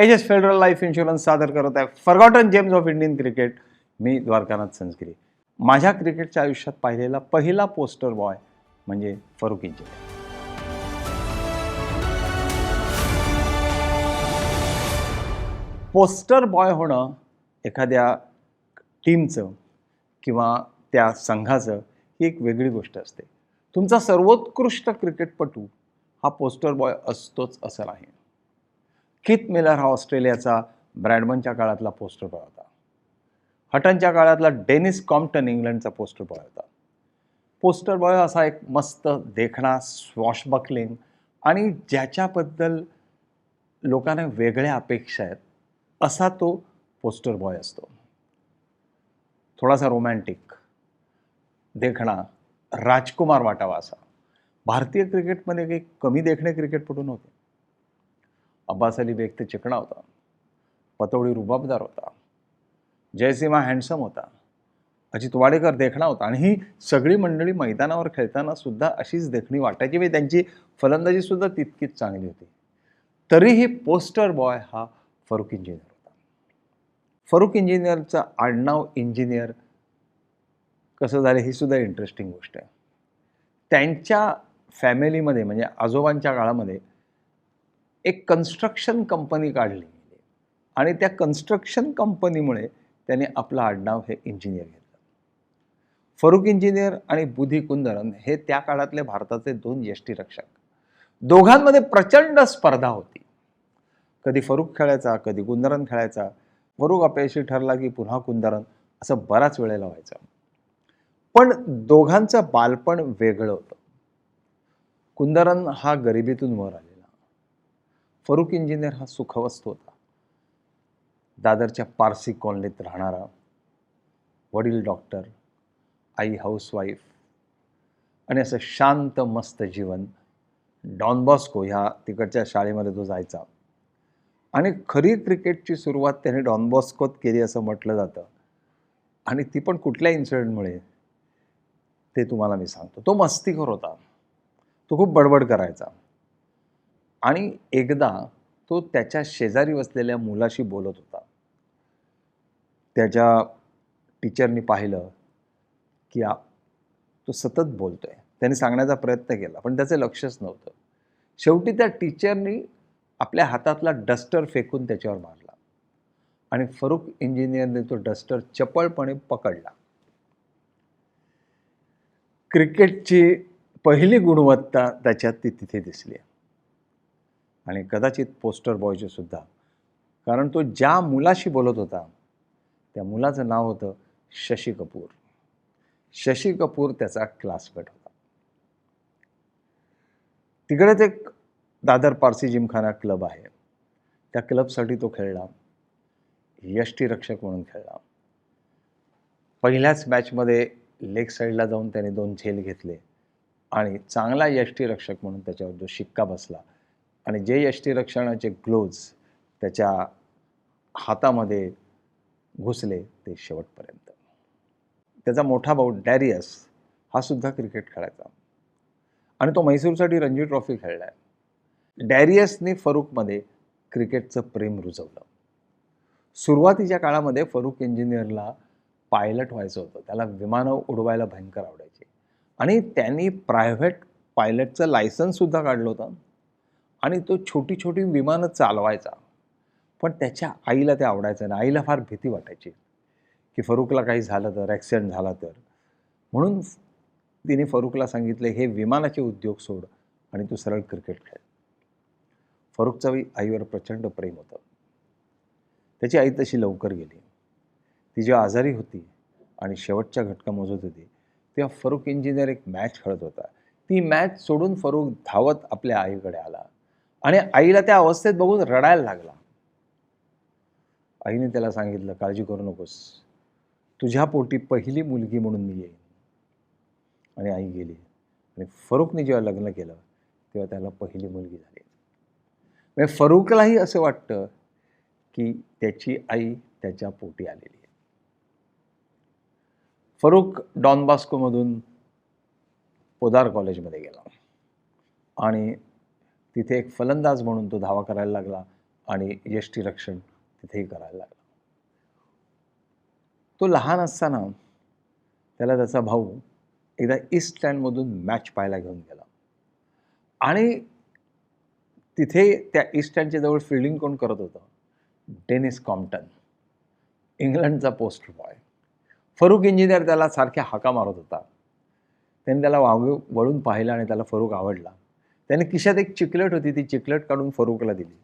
H federal life insurance सादर करत आहे forgotten gems of Indian cricket. मी द्वारकानाथ संजगिरी. माझ्या क्रिकेटच्या आयुष्यात पाहिलेला पहिला पोस्टर बॉय म्हणजे फरुख इंजिनियर. पोस्टर बॉय होणं एखाद्या टीमचं किंवा त्या संघाचं ही एक वेगळी गोष्ट असते. तुमचा सर्वोत्कृष्ट क्रिकेटपटू हा पोस्टर बॉय असतोच असं नाही. किथ मिलर हा ऑस्ट्रेलियाचा ब्रॅडमनच्या काळातला पोस्टर बॉय होता. हटनच्या काळातला डेनिस कॉम्प्टन इंग्लंडचा पोस्टर बॉय होता. पोस्टर बॉय असा एक मस्त देखणा, स्वॉशबकलिंग आणि ज्याच्याबद्दल लोकांना वेगळ्या अपेक्षा आहेत असा तो पोस्टर बॉय असतो. थोडासा रोमॅन्टिक, देखणा, राजकुमार वाटावा असा. भारतीय क्रिकेटमध्ये काही कमी देखणे क्रिकेटपटू नव्हते. अब्बास अली बेग ते चिकणा होता, पतौडी रुबाबदार होता, जयसिम्हा हँडसम होता, अजित वाडेकर देखणा होता आणि ही सगळी मंडळी मैदानावर खेळताना सुद्धा अशीच देखणी वाटायची व त्यांची फलंदाजी सुद्धा तितकीच चांगली होती. तरीही पोस्टर बॉय हा फरुख इंजिनियर होता. फरुख इंजिनियरचं आडनाव इंजिनियर कसं झालं ही सुद्धा इंटरेस्टिंग गोष्ट आहे. त्यांच्या फॅमिलीमध्ये म्हणजे आजोबांच्या काळामध्ये एक कन्स्ट्रक्शन कंपनी काढली आणि त्या कन्स्ट्रक्शन कंपनीमुळे त्याने आपलं आडनाव हे इंजिनियर घेतलं. फरुख इंजिनियर आणि बुधी कुंदरन हे त्या काळातले भारताचे दोन यष्टीरक्षक. दोघांमध्ये प्रचंड स्पर्धा होती. कधी फरुख खेळायचा, कधी कुंदरन खेळायचा. फरुख अपयशी ठरला की पुन्हा कुंदरन, असं बराच वेळेला व्हायचं. पण दोघांचं बालपण वेगळं होतं. कुंदरन हा गरिबीतून वर आलेला, फरुख इंजिनियर हा सुखवस्त होता. दादरच्या पारसी कॉलनीत राहणारा, वडील डॉक्टर, आई हाऊसवाईफ आणि असं शांत मस्त जीवन. डॉन बॉस्को ह्या तिकडच्या शाळेमध्ये तो जायचा आणि खरी क्रिकेटची सुरुवात त्याने डॉन बॉस्कोत केली असं म्हटलं जातं. आणि ती पण कुठल्या इन्सिडेंटमुळे ते तुम्हाला मी सांगतो. तो मस्तीखोर होता, तो खूप बडबड करायचा आणि एकदा तो त्याच्या शेजारी बसलेल्या मुलाशी बोलत होता. त्याच्या टीचरनी पाहिलं की तो सतत बोलतोय. त्याने सांगण्याचा प्रयत्न केला पण त्याचं लक्षच नव्हतं. शेवटी त्या टीचरनी आपल्या हातातला डस्टर फेकून त्याच्यावर मारला आणि फरुख इंजिनियरने तो डस्टर चपळपणे पकडला. क्रिकेटची पहिली गुणवत्ता त्याच्यात ती तिथे दिसली आणि कदाचित पोस्टर बॉयची सुद्धा. कारण तो ज्या मुलाशी बोलत होता त्या मुलाचं नाव होतं शशी कपूर. शशी कपूर त्याचा क्लासमेट होता. तिकडेच एक दादर पारसी जिमखाना क्लब आहे. त्या क्लबसाठी तो खेळला, यष्टीरक्षक म्हणून खेळला. पहिल्याच मॅचमध्ये लेग साईडला जाऊन त्याने 2 झेल घेतले आणि चांगला यष्टीरक्षक म्हणून त्याच्यावर जो शिक्का बसला आणि जे यष्टीरक्षणाचे ग्लोव्ज त्याच्या हातामध्ये घुसले ते शेवटपर्यंत. त्याचा मोठा भाऊ डॅरियस हा सुद्धा क्रिकेट खेळायचा आणि तो म्हैसूरसाठी रणजी ट्रॉफी खेळला आहे. डॅरियसने फरुखमध्ये क्रिकेटचं प्रेम रुजवलं. सुरुवातीच्या काळामध्ये फरुख इंजिनियरला पायलट व्हायचं होतं. त्याला विमानं उडवायला भयंकर आवडायचे आणि त्यांनी प्रायव्हेट पायलटचं लायसन्ससुद्धा काढलं होतं आणि तो छोटी छोटी विमानं चालवायचा. पण त्याच्या आईला ते आवडायचं नाही. आईला फार भीती वाटायची की फरुखला काही झालं तर, ॲक्सिडेंट झाला तर. म्हणून तिने फरुखला सांगितले, हे विमानाचे उद्योग सोड आणि तू सरळ क्रिकेट खेळ. फरुखचा आईवर प्रचंड प्रेम होतं. त्याची आई तशी लवकर गेली. ती जेव्हा आजारी होती आणि शेवटच्या घटका मोजत होती तेव्हा फरुख इंजिनियर एक मॅच खेळत होता. ती मॅच सोडून फरुख धावत आपल्या आईकडे आला आणि आईला त्या अवस्थेत बघून रडायला लागला. आईने त्याला सांगितलं, काळजी करू नकोस, तुझ्या पोटी पहिली मुलगी म्हणून मी येईन. आणि आई गेली आणि फरुखने जेव्हा लग्न केलं तेव्हा त्याला पहिली मुलगी झाली. म्हणजे फरुखलाही असं वाटतं की त्याची आई त्याच्या पोटी आलेली आहे. फरुख डॉन बॉस्कोमधून पोदार कॉलेजमध्ये गेला आणि तिथे एक फलंदाज म्हणून तो धावा करायला लागला आणि यष्टीरक्षण तिथेही करायला लागला. तो लहान असताना त्याला त्याचा भाऊ एकदा ईस्ट स्टँडमधून मॅच पाहायला घेऊन गेला आणि तिथे त्या ईस्ट स्टँडच्या जवळ फील्डिंग कोण करत होतं? डेनिस कॉम्प्टन, इंग्लंडचा पोस्ट बॉय. फरूक इंजिनियर त्याला सारख्या हाका मारत होता. त्याने त्याला वळून पाहिलं आणि त्याला फरूक आवडला. त्याने खिशात एक चिकलेट होती, ती चिकलेट काढून फरूकला दिली.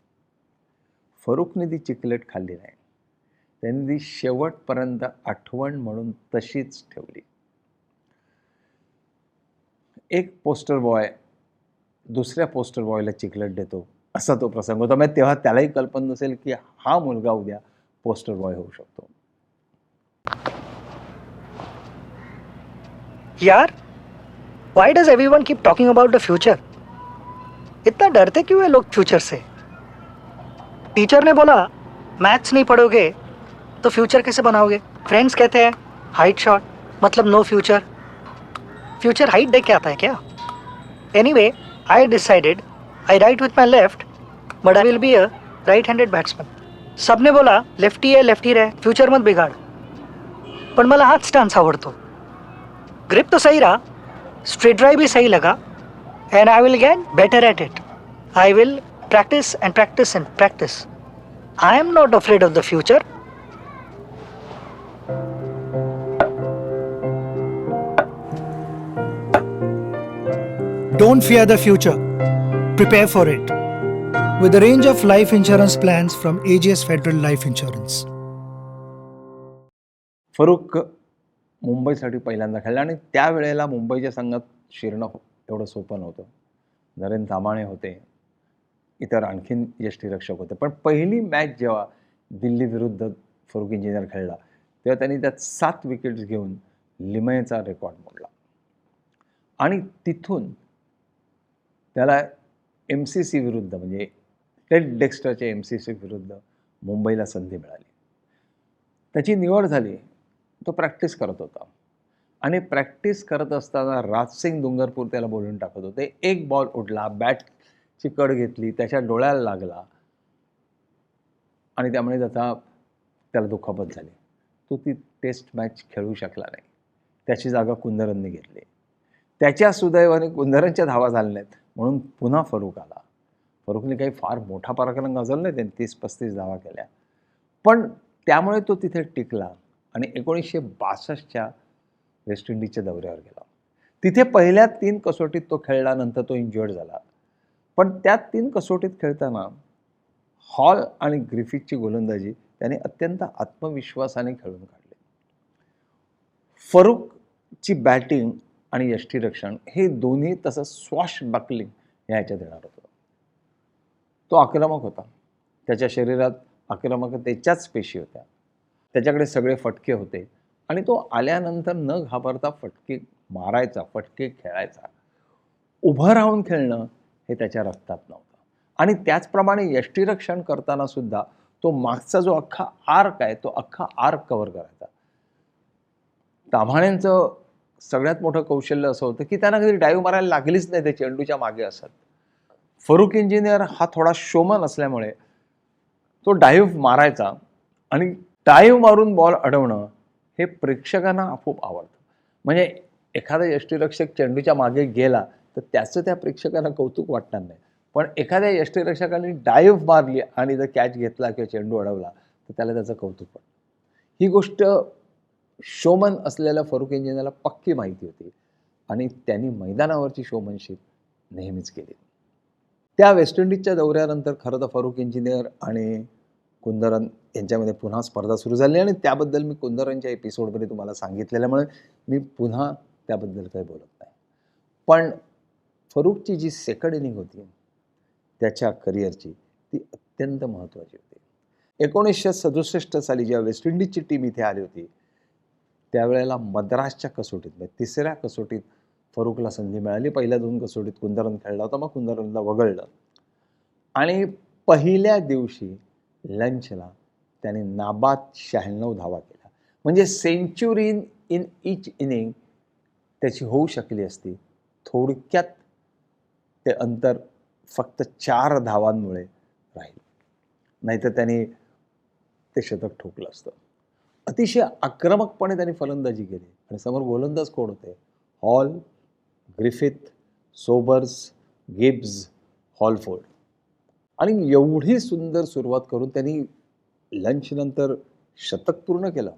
फरूकने ती चिकलेट खाल्ली नाही. त्यांनी ती शेवटपर्यंत आठवण म्हणून तशीच ठेवली. एक पोस्टर बॉय दुसऱ्या पोस्टर बॉयला चिकलेट देतो असा तो प्रसंग होता. म्हणजे तेव्हा त्यालाही कल्पना नसेल की हा मुलगा उद्या पोस्टर बॉय होऊ शकतो. यार, why does everyone keep talking about the future? इतना डरते क्यों है लोग फ्यूचर से? टीचर ने बोला मैथ्स नहीं पढ़ोगे तो फ्यूचर कैसे बनाओगे? फ्रेंड्स कहते हैं हाइट शॉट मतलब नो फ्यूचर. फ्यूचर हाइट देख के आता है क्या? Anyway, I decided I right with my left but I will be a right handed batsman. सबने बोला लेफ्टी रहे, फ्यूचर मत बिगाड़. पण मला हाच स्टान्स आवडतो. ग्रिप तो सही रहा, स्ट्रेट ड्राइव भी सही लगा, and I will get better at it. I will practice and practice and practice. I am not afraid of the future. Don't fear the future. Prepare for it. With a range of life insurance plans from AGS Federal Life Insurance. Farooq मुंबईसाठी पहिल्यांदा खेळला आणि त्यावेळेला मुंबईच्या संघात शिरणं एवढं सोपं नव्हतं. नरेंद्र तामाणे होते, इतर आणखीन यष्टीरक्षक होते. पण पहिली मॅच जेव्हा दिल्ली विरुद्ध फरूक इंजिनियर खेळला तेव्हा त्यांनी त्यात 7 विकेट्स घेऊन लिमयेचा रेकॉर्ड मोडला आणि तिथून त्याला MCC विरुद्ध म्हणजे टेड डेक्स्टरच्या MCC विरुद्ध मुंबईला संधी मिळाली. त्याची निवड झाली. तो प्रॅक्टिस करत होता आणि प्रॅक्टिस करत असताना राजसिंग दुंगरपूर त्याला बोलून टाकत होते. एक बॉल उडला, बॅटची कड घेतली, त्याच्या डोळ्याला लागला आणि त्यामुळे त्याला दुखापत झाली. तो ती टेस्ट मॅच खेळू शकला नाही. त्याची जागा कुंदरनने घेतली. त्याच्या सुदैवाने कुंदरनच्या धावा झाल्या नाहीत म्हणून पुन्हा फरूक आला. फरूकने काही फार मोठा पराक्रम गाजवला नाही, त्यांनी 30-35 धावा केल्या. पण त्यामुळे तो तिथे टिकला आणि 1962च्या वेस्ट इंडिजच्या दौऱ्यावर गेला. तिथे पहिल्या 3 कसोटीत तो खेळला, नंतर तो इंज्युअर्ड झाला. पण त्या 3 कसोटीत खेळताना हॉल आणि ग्रिफिथची गोलंदाजी त्याने अत्यंत आत्मविश्वासाने खेळून काढली. फरूकची बॅटिंग आणि यष्टीरक्षण हे दोन्ही तसं स्वॉश बॅकलिंग ह्याच्यात येणार होतं. तो आक्रमक होता. त्याच्या शरीरात आक्रमकतेच्याच पेशी होत्या. त्याच्याकडे सगळे फटके होते आणि तो आल्यानंतर न घाबरता फटके मारायचा, फटके खेळायचा. उभं राहून खेळणं हे त्याच्या रक्तात नव्हतं. आणि त्याचप्रमाणे यष्टीरक्षण करताना सुद्धा तो मागचा जो अख्खा आर्क आहे तो अख्खा आर्क कव्हर करायचा. ताम्हाणेंचं सगळ्यात मोठं कौशल्य असं होतं की त्यांना कधी डाईव्ह मारायला लागलीच नाही, ते चेंडूच्या मागे असत. फरूक इंजिनियर हा थोडा शोमन असल्यामुळे तो डाईव्ह मारायचा आणि डाईव्ह मारून बॉल अडवणं हे प्रेक्षकांना खूप आवडतं. म्हणजे एखादा यष्टीरक्षक चेंडूच्या मागे गेला तर त्याचं त्या प्रेक्षकांना कौतुक वाटणार नाही. पण एखाद्या यष्टीरक्षकाने डाईव्ह मारली आणि जर कॅच घेतला किंवा चेंडू अडवला तर त्याला त्याचं कौतुक वाटतं. ही गोष्ट शोमन असलेल्या फरूक इंजिनियरला पक्की माहिती होती आणि त्यांनी मैदानावरची शोमनशिप नेहमीच केली. त्या वेस्ट इंडिजच्या दौऱ्यानंतर खरं तर फरूक इंजिनियर आणि कुंदरन यांच्यामध्ये पुन्हा स्पर्धा सुरू झाली आणि त्याबद्दल मी कुंदरनच्या एपिसोडमध्ये तुम्हाला सांगितलेल्यामुळे मी पुन्हा त्याबद्दल काही बोलत नाही. पण फरूकची जी सेकंड इनिंग होती त्याच्या करिअरची ती अत्यंत महत्त्वाची होती. 1967 साली जेव्हा वेस्ट इंडिजची टीम इथे आली होती त्यावेळेला मद्रासच्या कसोटीत म्हणजे 3ऱ्या कसोटीत फरूकला संधी मिळाली. पहिल्या 2 कसोटीत कुंदरन खेळला होता, मग कुंदरनला वगळलं आणि पहिल्या दिवशी लंचला त्याने नाबाद 96 धावा केल्या. म्हणजे सेंचुरी इन इच इनिंग त्याची होऊ शकली असती. थोडक्यात ते अंतर फक्त 4 धावांमुळे राहील. नाहीतर त्यांनी ते शतक ठोकलं असतं. अतिशय आक्रमकपणे त्यांनी फलंदाजी केली आणि समोर गोलंदाज कोण होते? Hall, Griffith, Sobers, Gibbs, Holford. आणि एवढी सुंदर सुरुवात करून त्यांनी लंचनंतर शतक पूर्ण केलं,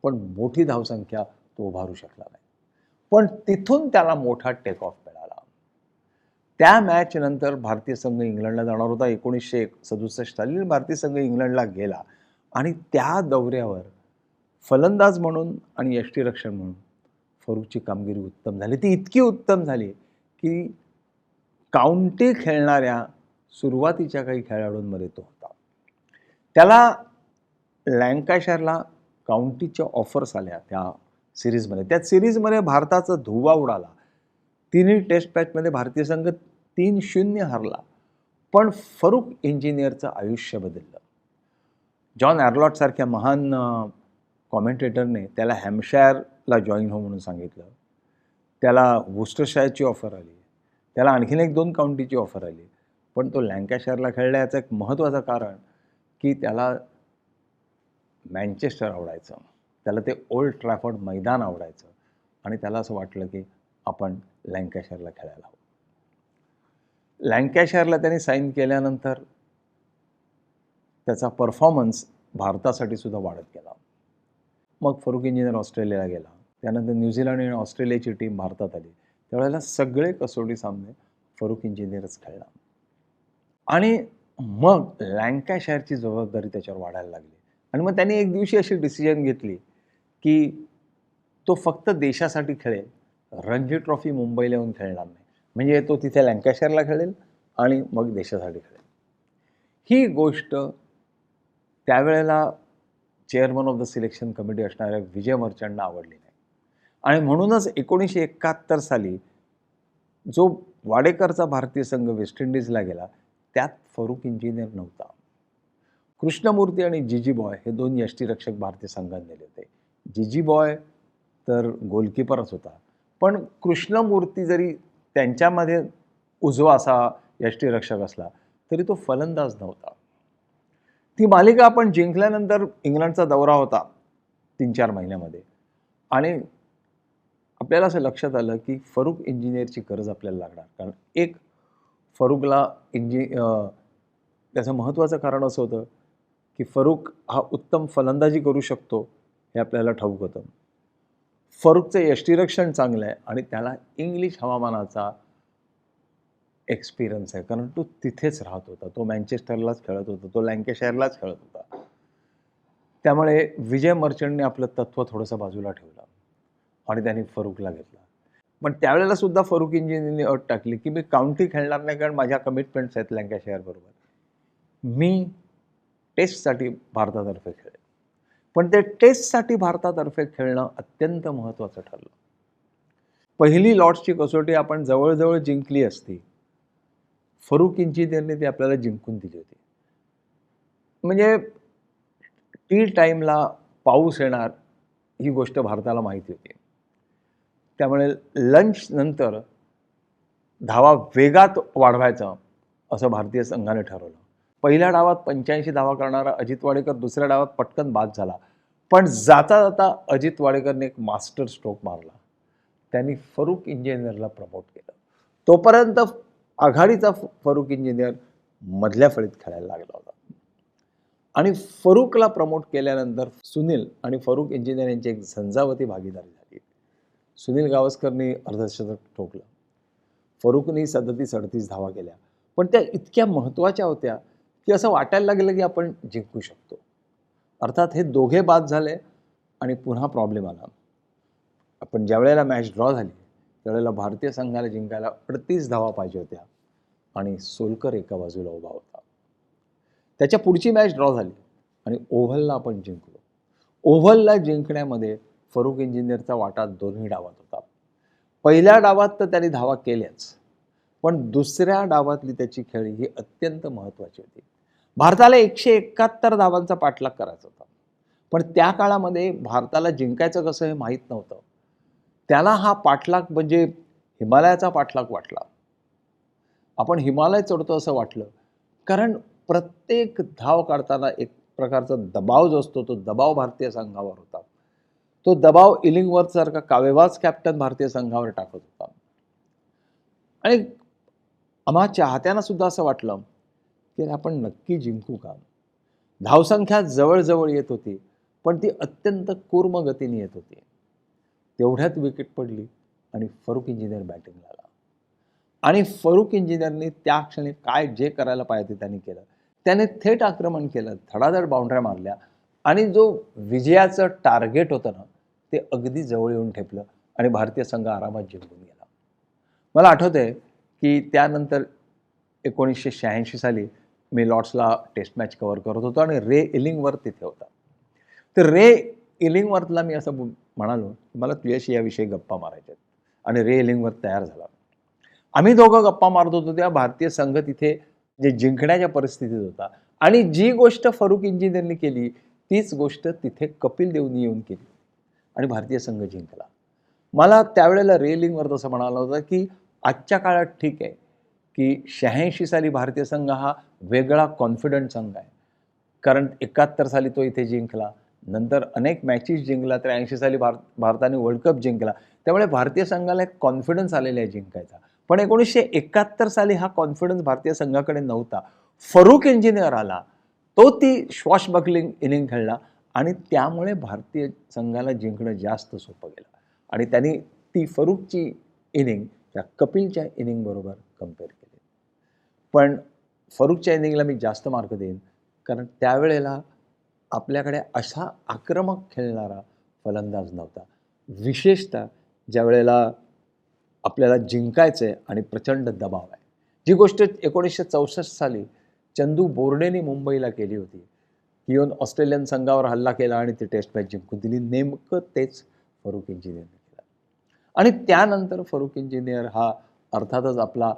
पण मोठी धावसंख्या तो उभारू शकला नाही. पण तिथून त्याला मोठा टेक ऑफ मिळाला. त्या मॅच नंतर भारतीय संघ इंग्लंडला जाणार होता. 1967 साली भारतीय संघ इंग्लंडला गेला आणि त्या दौऱ्यावर फलंदाज म्हणून आणि यष्टिरक्षक म्हणून फरूकची कामगिरी उत्तम झाली. ती इतकी उत्तम झाली की काउंटी खेळणाऱ्या सुरुवातीच्या काही खेळाडूंमध्ये तो होता. त्याला लँकाशायरला काउंटीच्या ऑफर्स आल्या त्या सिरीजमध्ये. त्या सिरीजमध्ये भारताचा धुव्वा उडाला. तिन्ही टेस्ट मॅचमध्ये भारतीय संघ 3-0 हरला. पण फरूक इंजिनियरचं आयुष्य बदललं. जॉन ॲरलॉट सारख्या महान कॉमेंटेटरने त्याला हॅम्पशायरला जॉईन हो म्हणून सांगितलं. त्याला वुस्टरशायरची ऑफर आली. त्याला आणखीन 1-2 काउंटीची ऑफर आली. पण तो लँकाशायरला खेळला. याचं एक महत्त्वाचं कारण की त्याला मँचेस्टर आवडायचं. त्याला ते ओल्ड ट्रॅफर्ड मैदान आवडायचं आणि त्याला असं वाटलं की आपण लँकाशायरला खेळायला हवं. लँकाशायरला त्यांनी साईन केल्यानंतर त्याचा परफॉर्मन्स भारतासाठी सुद्धा वाढत गेला. मग फरूक इंजिनियर ऑस्ट्रेलियाला गेला. त्यानंतर न्यूझीलंड आणि ऑस्ट्रेलियाची टीम भारतात आली. त्यावेळेला सगळे कसोटी सामने फरूक इंजिनियरच खेळला. आणि मग लँकाशायरची जबाबदारी त्याच्यावर वाढायला लागली. आणि मग त्यांनी एक दिवशी अशी डिसिजन घेतली की तो फक्त देशासाठी खेळेल, रणजी ट्रॉफी मुंबईला येऊन खेळणार नाही. म्हणजे तो तिथे लँकाशायरला खेळेल आणि मग देशासाठी खेळेल. ही गोष्ट त्यावेळेला chairman of the selection committee असणाऱ्या विजय मर्चंटना आवडली नाही. आणि म्हणूनच 1971 साली जो वाडेकरचा भारतीय संघ वेस्ट इंडिजला गेला त्यात फरूक इंजिनियर नव्हता. कृष्णमूर्ती आणि जीजी बॉय हे 2 यष्टिरक्षक भारतीय संघात नेले होते. जीजी बॉय तर गोलकीपरच होता. पण कृष्णमूर्ती जरी त्यांच्यामध्ये उजवा असा यष्टिरक्षक असला तरी तो फलंदाज नव्हता. ती मालिका आपण जिंकल्यानंतर इंग्लंडचा दौरा होता 3-4 महिन्यामध्ये आणि आपल्याला असं लक्षात आलं की फरूक इंजिनियरची गरज आपल्याला लागणार. कारण एक फरूकला त्याचं महत्त्वाचं कारण असं होतं की फरूक हा उत्तम फलंदाजी करू शकतो हे आपल्याला ठाऊक होतं. फरूकचं यष्टिरक्षण चांगलं आहे आणि त्याला इंग्लिश हवामानाचा एक्सपिरियन्स आहे. कारण तो तिथेच राहत होता. तो मँचेस्टरलाच खेळत होता. तो लँकाशायरलाच खेळत होता. त्यामुळे विजय मर्चंटने आपलं तत्त्व थोडंसं बाजूला ठेवलं आणि त्यांनी फरूकला घेतला. पण त्यावेळेला सुद्धा फरूक इंजिनियरने अट टाकली की मी काउंटी खेळणार नाही कारण माझ्या कमिटमेंट्स आहेत लँकाशायरबरोबर. मी टेस्टसाठी भारतातर्फे खेळेल. पण ते टेस्टसाठी भारतातर्फे खेळणं अत्यंत महत्त्वाचं ठरलं. पहिली लॉर्ड्सची कसोटी आपण जवळजवळ जिंकली असती. फरूक इंजिनियरने ती आपल्याला जिंकून दिली होती. म्हणजे टी टाईमला पाऊस येणार ही गोष्ट भारताला माहिती होती. त्यामुळे लंच नंतर धावा वेगात वाढवायचा असं भारतीय संघाने ठरवलं. पहिल्या डावात 85 धावा करणारा अजित वाडेकर दुसऱ्या डावात पटकन बाद झाला. पण जाता जाता अजित वाडेकरने एक मास्टर स्ट्रोक मारला. त्यांनी फरूक इंजिनियरला प्रमोट केलं. तोपर्यंत आघाडीचा फरूक इंजिनियर मधल्या फळीत खेळायला लागला होता. आणि फरूकला प्रमोट केल्यानंतर सुनील आणि फरूक इंजिनियर यांची एक झंझावती भागीदारी झाली. सुनील गावस्करनी अर्धशतक ठोकलं. फरूकनी 37-38 धावा केल्या. पण त्या इतक्या महत्त्वाच्या होत्या की असं वाटायला लागलं की आपण जिंकू शकतो. अर्थात हे दोघे बाद झाले आणि पुन्हा प्रॉब्लेम आला. आपण ज्या वेळेला मॅच ड्रॉ झाली त्यावेळेला भारतीय संघाला जिंकायला 38 धावा पाहिजे होत्या आणि सोलकर एका बाजूला उभा होता. त्याच्या पुढची मॅच ड्रॉ झाली आणि ओव्हलला आपण जिंकलो. ओव्हलला जिंकण्यामध्ये फरूक इंजिनियरचा वाटा दोन्ही डावात होता. पहिल्या डावात तर त्यांनी धावा केल्याच, पण दुसऱ्या डावातली त्याची खेळी ही अत्यंत महत्त्वाची होती. भारताला 171 धावांचा पाठलाग करायचा होता. पण त्या काळामध्ये भारताला जिंकायचं कसं हे माहीत नव्हतं. त्याला हा पाठलाग म्हणजे हिमालयाचा पाठलाग वाटला. आपण हिमालय चढतो असं वाटलं. कारण प्रत्येक धाव काढताना एक प्रकारचा दबाव जो असतो तो दबाव भारतीय संघावर होता. तो दबाव इलिंगवर्थसारखा कावेबाज कॅप्टन भारतीय संघावर टाकत होता. आणि आम्हा चाहत्यांना सुद्धा असं वाटलं की आपण नक्की जिंकू का. धावसंख्या जवळजवळ येत होती, पण ती अत्यंत कूर्म गतीने येत होती. तेवढ्यात विकेट पडली आणि फरुख इंजिनियर बॅटिंगला आला. आणि फरुख इंजिनियरनी त्या क्षणी काय जे करायला पाहिजे ते त्यांनी केलं. त्याने थेट आक्रमण केलं, धडाधड बाउंड्र्या मारल्या आणि जो विजयाचं टार्गेट होतं ना ते अगदी जवळ येऊन ठेपलं आणि भारतीय संघ आरामात जिंकून गेला. मला आठवतंय की त्यानंतर 1986 साली मी लॉर्ड्सला टेस्ट मॅच कव्हर करत होतो आणि रे इलिंगवर्थ तिथे होता. तर रे इलिंगवर्थला मी असं म्हणालो की मला तुझ्याशी याविषयी गप्पा मारायच्या आहेत. आणि रे इलिंगवर्थ तयार झाला. आम्ही दोघं गप्पा मारत होतो तेव्हा भारतीय संघ तिथे जे जिंकण्याच्या परिस्थितीत होता आणि जी गोष्ट फरुख इंजिनियरनी केली तीच गोष्ट तिथे कपिल देवनी येऊन केली आणि भारतीय संघ जिंकला. मला त्यावेळेला रे इलिंगवर्थ असं म्हणाला होता की आजच्या काळात ठीक आहे की 86 साली भारतीय संघ हा वेगळा कॉन्फिडंट संघ आहे, कारण 71 साली तो इथे जिंकला, नंतर अनेक मॅचेस जिंकला, तर 80 साली भारताने वर्ल्ड कप जिंकला. त्यामुळे भारतीय संघाला एक कॉन्फिडन्स आलेला आहे जिंकायचा. पण 1971 साली हा कॉन्फिडन्स भारतीय संघाकडे नव्हता. फरुख इंजिनियर आला, तो ती स्वॉशबकलिंग इनिंग खेळला आणि त्यामुळे भारतीय संघाला जिंकणं जास्त सोपं गेलं आणि त्यांनी ती फरुखची इनिंग त्या कपिलच्या इनिंगबरोबर कम्पेअर केली. पण फरुखच्या इनिंगला मी जास्त मार्क देईन, कारण त्यावेळेला आपल्याकडे असा आक्रमक खेळणारा फलंदाज नव्हता. विशेषतः ज्या वेळेला आपल्याला जिंकायचं आहे आणि प्रचंड दबाव आहे. जी गोष्ट 1964 साली चंदू बोर्डेने मुंबईला केली होती, येऊन ऑस्ट्रेलियन संघावर हल्ला केला आणि ती टेस्ट मॅच जिंकून दिली, नेमकं तेच फरुख इंजिनियरने केलं. आणि त्यानंतर फरुख इंजिनियर हा अर्थातच आपला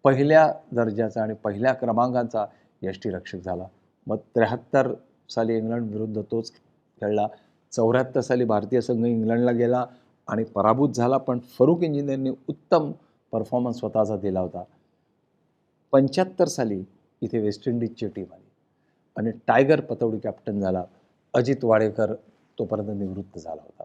पहिल्या दर्जाचा आणि पहिल्या क्रमांकाचा यष्टीरक्षक झाला. मग 73 साली इंग्लंड विरुद्ध तोच खेळला. 74 साली भारतीय संघ इंग्लंडला गेला आणि पराभूत झाला, पण फरुख इंजिनियरने उत्तम परफॉर्मन्स स्वतःचा दिला होता. 75 साली इथे वेस्ट इंडिजची टीम आली आणि टायगर पतौडी कॅप्टन झाला. अजित वाडेकर तोपर्यंत निवृत्त झाला होता.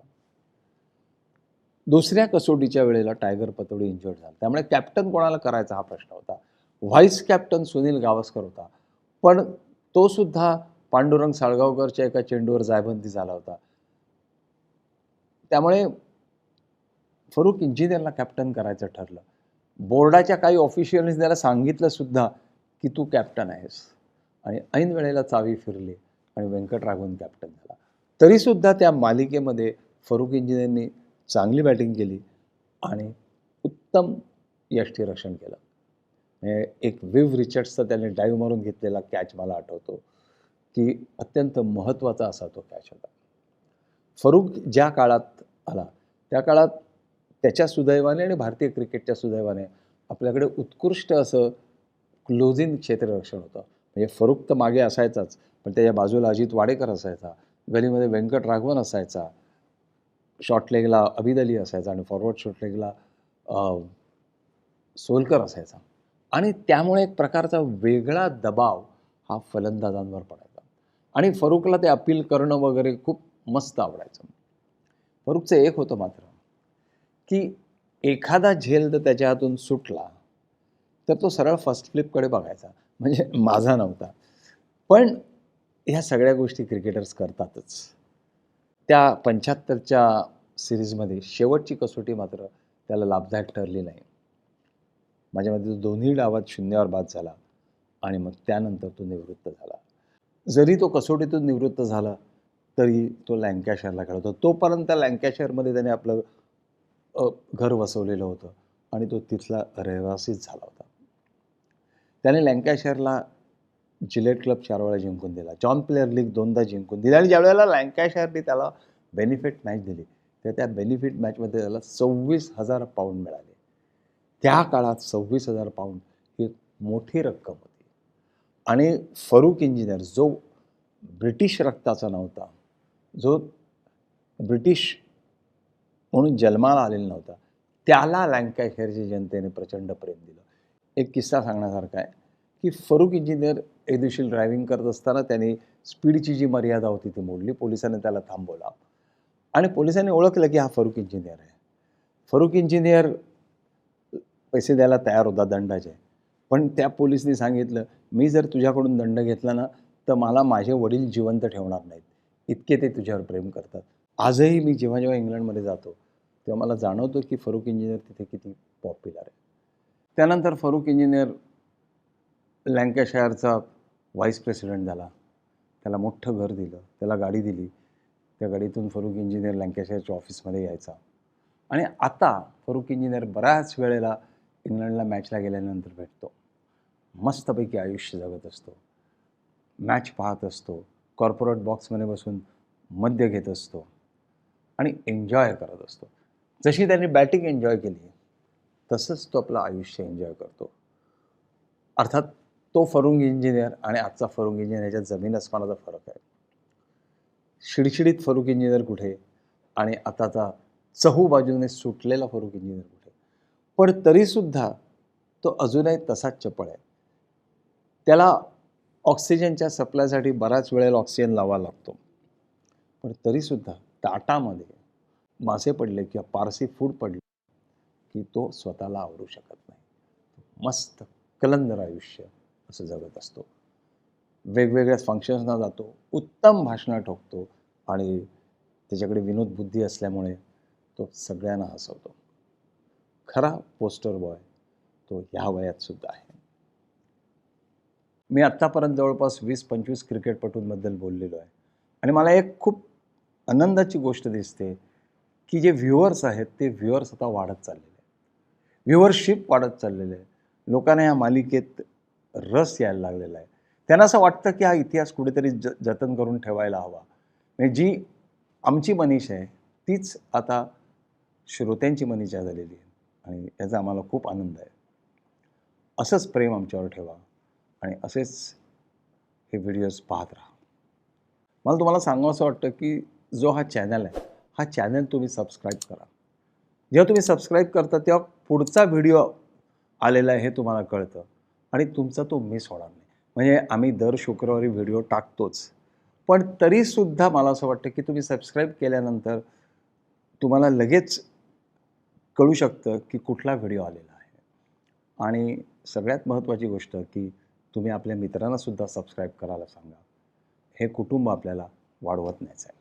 दुसऱ्या कसोटीच्या वेळेला टायगर पतौडी इंजर्ड झाला, त्यामुळे कॅप्टन कोणाला करायचा हा प्रश्न होता. व्हाईस कॅप्टन सुनील गावस्कर होता, पण तो सुद्धा पांडुरंग साळगावकरच्या एका चेंडूवर जायबंदी झाला होता. त्यामुळे फरुख इंजिनियरला कॅप्टन करायचं ठरलं. बोर्डाच्या काही ऑफिशियल्सनी त्याला सांगितलं सुद्धा की तू कॅप्टन आहेस, आणि ऐन वेळेला चावी फिरली आणि वेंकटराघवन कॅप्टन झाला. तरीसुद्धा त्या मालिकेमध्ये फरुख इंजिनियरनी चांगली बॅटिंग केली आणि उत्तम यष्टीरक्षण केलं. म्हणजे एक विव रिचर्ड्सचा त्याने डाईव्ह मारून घेतलेला कॅच मला आठवतो की अत्यंत महत्त्वाचा असा तो कॅच होता. फरुख ज्या काळात आला त्या काळात त्याच्या सुदैवाने आणि भारतीय क्रिकेटच्या सुदैवाने आपल्याकडे उत्कृष्ट असं क्लोजिंग क्षेत्ररक्षण होतं. म्हणजे फरुख तर मागे असायचाच, पण त्याच्या बाजूला अजित वाडेकर असायचा, गलीमध्ये वेंकटराघवन असायचा, शॉर्ट लेगला अबिद अली असायचा आणि फॉरवर्ड शॉर्ट लेगला सोलकर असायचा. आणि त्यामुळे एक प्रकारचा वेगळा दबाव हा फलंदाजांवर पडायचा आणि फरुखला ते अपील करणं वगैरे खूप मस्त आवडायचं. फरुखचं एक होतं मात्र की एखादा झेल जर त्याच्या हातून सुटला तर तो सरळ फर्स्ट फ्लिपकडे बघायचा, म्हणजे माझा नव्हता. पण ह्या सगळ्या गोष्टी क्रिकेटर्स करतातच. त्या 75च्या सिरीजमध्ये शेवटची कसोटी मात्र त्याला लाभदायक ठरली नाही. माझ्या मते तो दोन्ही डावात शून्यावर बाद झाला आणि मग त्यानंतर तो निवृत्त झाला. जरी तो कसोटीतून निवृत्त झाला तरी तो लँकॅशायरला खेळत होता. तोपर्यंत लँकॅशायरमध्ये त्याने आपलं घर वसवलेलं होतं आणि तो तिथला रहिवासीच झाला होता. त्याने लँकॅशायरला जिलेट क्लब 4 वेळा जिंकून दिला, जॉन प्लेअर लीग 2दा जिंकून दिली आणि ज्यावेळेला लँकॅशायरने त्याला बेनिफिट मॅच दिली तर त्या बेनिफिट मॅचमध्ये त्याला 26,000 पाऊंड मिळाले. त्या काळात 26,000 पाऊंड ही मोठी रक्कम होती. आणि फरुख इंजिनियर जो ब्रिटिश रक्ताचा नव्हता, जो ब्रिटिश म्हणून जन्माला आलेला नव्हता, त्याला लँकॅशायरच्या जनतेने प्रचंड प्रेम दिलं. एक किस्सा सांगण्यासारखा आहे की फारुख इंजिनियर एक दिवशी ड्रायव्हिंग करत असताना त्याने स्पीडची जी मर्यादा होती ती मोडली. पोलिसांनी त्याला थांबवला आणि पोलिसांनी ओळखलं की हा फारुख इंजिनियर आहे. फारुख इंजिनियर पैसे द्यायला तयार होता दंडाचे. पण त्या पोलिसनी सांगितलं, "मी जर तुझ्याकडून दंड घेतला ना, तर मला माझे वडील जिवंत ठेवणार नाहीत. इतके ते तुझ्यावर प्रेम करतात." आजही मी जेव्हा इंग्लंडमध्ये जातो, तेव्हा मला जाणवतं की फारुख इंजिनियर तिथे किती पॉप्युलर आहे. त्यानंतर फारुख इंजिनियर लँकाशायरचा व्हाईस प्रेसिडेंट झाला. त्याला मोठं घर दिलं, त्याला गाडी दिली. त्या गाडीतून फारुख इंजिनियर लँकाशायरच्या ऑफिसमध्ये यायचा. आणि आता फारुख इंजिनियर बऱ्याच वेळेला इंग्लंडला मॅचला गेल्यानंतर भेटतो. मस्तपैकी आयुष्य जगत असतो. मॅच पाहत असतो. कॉर्पोरेट बॉक्समध्ये बसून मद्य घेत असतो आणि एन्जॉय करत असतो. जशी त्यांनी बॅटिंग एन्जॉय केली, तसंच तो आपलं आयुष्य एन्जॉय करतो. अर्थात तो फारुख इंजिनियर आणि आजचा फारुख इंजिनियर ह्याच्यात जमीन अस्मानाचा फरक आहे. शिडशिडीत फारुख इंजिनियर कुठे आणि आताचा चहूबाजूने सुटलेला फारुख इंजिनियर कुठे. पण तरीसुद्धा तो अजूनही तसाच चपळ आहे. त्याला ऑक्सिजनच्या सप्लायसाठी बऱ्याच वेळेला ऑक्सिजन लावावा लागतो. पण तरीसुद्धा ताटामध्ये मासे पडले किंवा पारसी फूड पडले की तो स्वतःला आवरू शकत नाही. मस्त कलंदर आयुष्य असं जगत असतो. वेगवेगळ्या फंक्शन्सना जातो, उत्तम भाषणं ठोकतो आणि त्याच्याकडे विनोद बुद्धी असल्यामुळे तो सगळ्यांना हसवतो. खरा पोस्टर बॉय तो ह्या वयात सुद्धा आहे. मी आत्तापर्यंत जवळपास 20-25 क्रिकेटपटूंबद्दल बोललेलो आहे आणि मला एक खूप आनंदाची गोष्ट दिसते की जे व्ह्युअर्स आहेत ते व्ह्युअर्स आता वाढत चाललेले आहेत. व्ह्युअरशिप वाढत चाललेलं आहे. लोकांना या मालिकेत रस यायला लागलेला आहे. त्यांना असं वाटतं की हा इतिहास कुठेतरी जतन करून ठेवायला हवा. म्हणजे जी आमची मनीषा आहे तीच आता श्रोत्यांची मनीषा झालेली आहे आणि याचा आम्हाला खूप आनंद आहे. असंच प्रेम आमच्यावर ठेवा आणि असेच हे व्हिडिओज पाहत राहा. मला तुम्हाला सांगावंसं वाटतं की जो हा चॅनल आहे, हा चॅनल तुम्ही सबस्क्राईब करा. जेव्हा तुम्ही सबस्क्राईब करता तेव्हा पुढचा व्हिडिओ आलेला आहे हे तुम्हाला कळतं आणि तुमचा तो मिस होणार नाही. म्हणजे आम्ही दर शुक्रवारी व्हिडिओ टाकतोच. पण तरीसुद्धा मला असं वाटतं की तुम्ही सबस्क्राईब केल्यानंतर तुम्हाला लगेच कळू शकतं की कुठला व्हिडिओ आलेला आहे. आणि सगळ्यात महत्त्वाची गोष्ट की तुम्ही आपल्या मित्रांनासुद्धा सबस्क्राईब करायला सांगा. हे कुटुंब आपल्याला वाढवत न्यायचं आहे.